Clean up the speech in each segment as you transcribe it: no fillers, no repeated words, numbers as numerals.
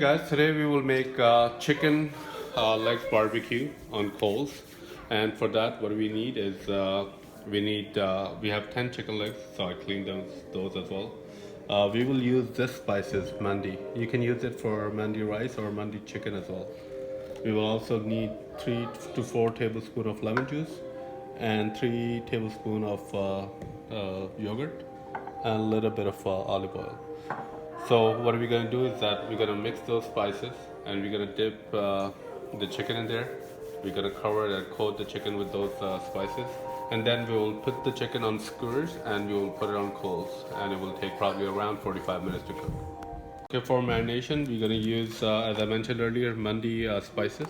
Hey guys, today we will make chicken legs barbecue on coals, and for that what we need is we have 10 chicken legs, so I cleaned those as well. We will use this spices mandi. You can use it for mandi rice or mandi chicken as well. We will also need 3 to 4 tablespoons of lemon juice and 3 tablespoons of yogurt and a little bit of olive oil. So what we're gonna do is that we're gonna mix those spices and we're gonna dip the chicken in there. We're gonna cover it and coat the chicken with those spices, and then we will put the chicken on skewers and we will put it on coals, and it will take probably around 45 minutes to cook. Okay, for marination, we're gonna use, as I mentioned earlier, mandi spices.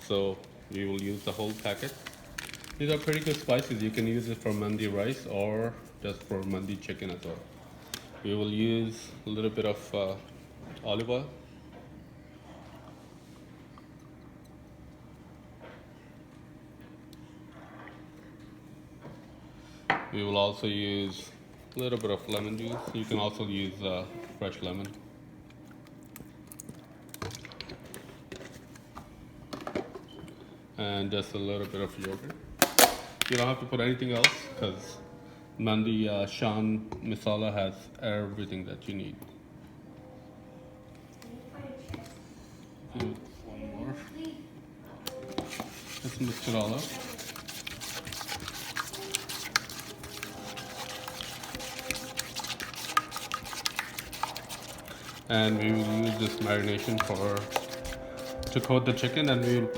So we will use the whole packet. These are pretty good spices. You can use it for mandi rice or just for mandi chicken as well. We will use a little bit of olive oil. We will also use a little bit of lemon juice. You can also use fresh lemon. And just a little bit of yogurt. You don't have to put anything else because mandi shan masala has everything that you need. One more. Let's mix it all up. And we will use this marination to coat the chicken, and we will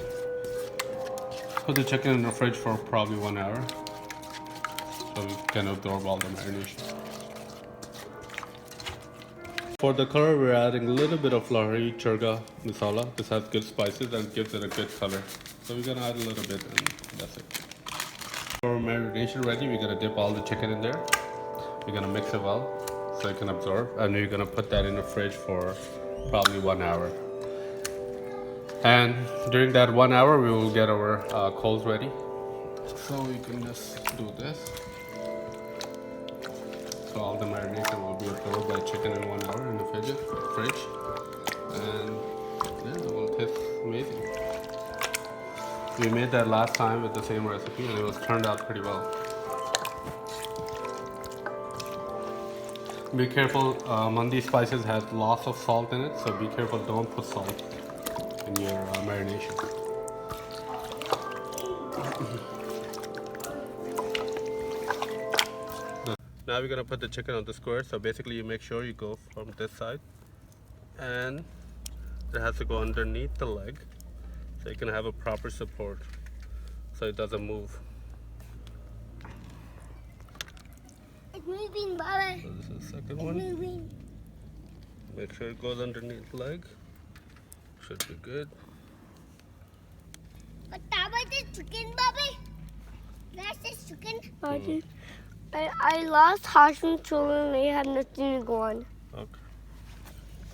put the chicken in the fridge for probably 1 hour so we can absorb all the marination. For the color, we're adding a little bit of lahari churga masala. This has good spices and gives it a good color. So we're gonna add a little bit and that's it. For marination ready, we're gonna dip all the chicken in there. We're gonna mix it well so it can absorb, and we're gonna put that in the fridge for probably 1 hour. And during that 1 hour, we will get our coals ready. So we can just do this. So all the marination will be absorbed by chicken in 1 hour in the fridge. And yeah, it will taste amazing. We made that last time with the same recipe and it was turned out pretty well. Be careful, mandi spices has lots of salt in it, so be careful, don't put salt in your marination. Now we're gonna put the chicken on the square, so basically you make sure you go from this side and it has to go underneath the leg so you can have a proper support so it doesn't move. It's moving, Baba. So this is the second one. Moving. Make sure it goes underneath the leg. Should be good. But that was the chicken, Baba. That's the chicken. I lost Hashim's children. They had nothing to go on. Okay.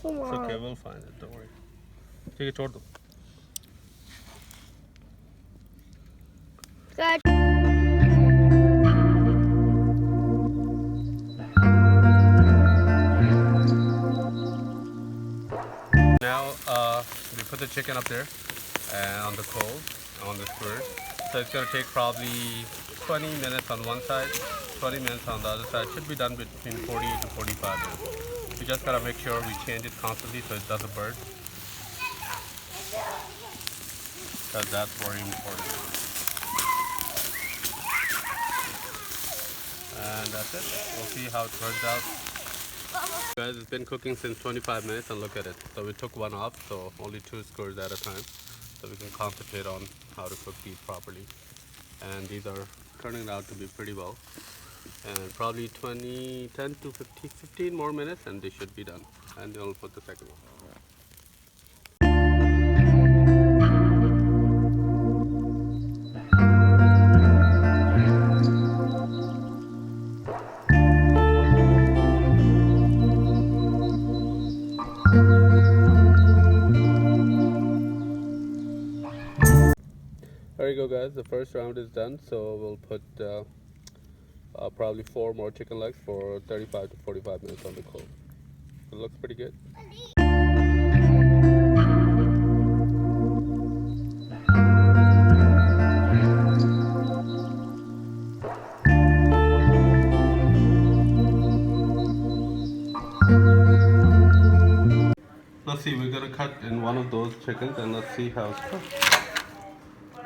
Come It's on. okay, we'll find it, don't worry. Take it toward them. Good. Now we put the chicken up there and on the coals, on the square. So it's gonna take probably 20 minutes on one side, 20 minutes on the other side. Should be done between 40 to 45 minutes. We just gotta make sure we change it constantly so it doesn't burn. Because that's very important. And that's it. We'll see how it turns out. Guys, it's been cooking since 25 minutes and look at it. So we took one off, so only 2 skewers at a time. So we can concentrate on how to cook these properly. And these are turning out to be pretty well. And probably 10 to 15 more minutes and they should be done. And then we'll put the second one. There you go, guys. The first round is done, so we'll put probably 4 more chicken legs for 35 to 45 minutes on the coal. It looks pretty good. see, we're gonna cut in one of those chickens and let's see how it's cooked.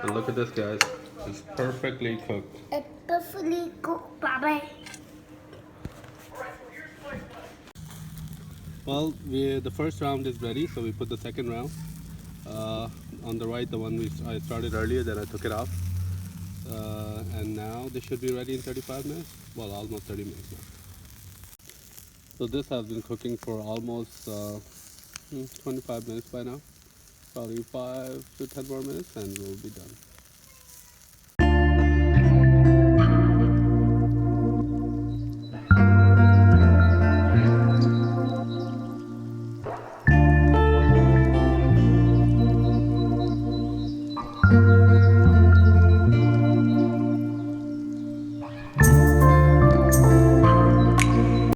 And look at this, guys. It's perfectly cooked. It's perfectly cooked, Bobby. Well, the first round is ready, so we put the second round. On the right, the one I started earlier, then I took it off. And now this should be ready in 35 minutes. Well, almost 30 minutes now. So this has been cooking for almost 25 minutes by now. Probably 5 to 10 more minutes and we'll be done.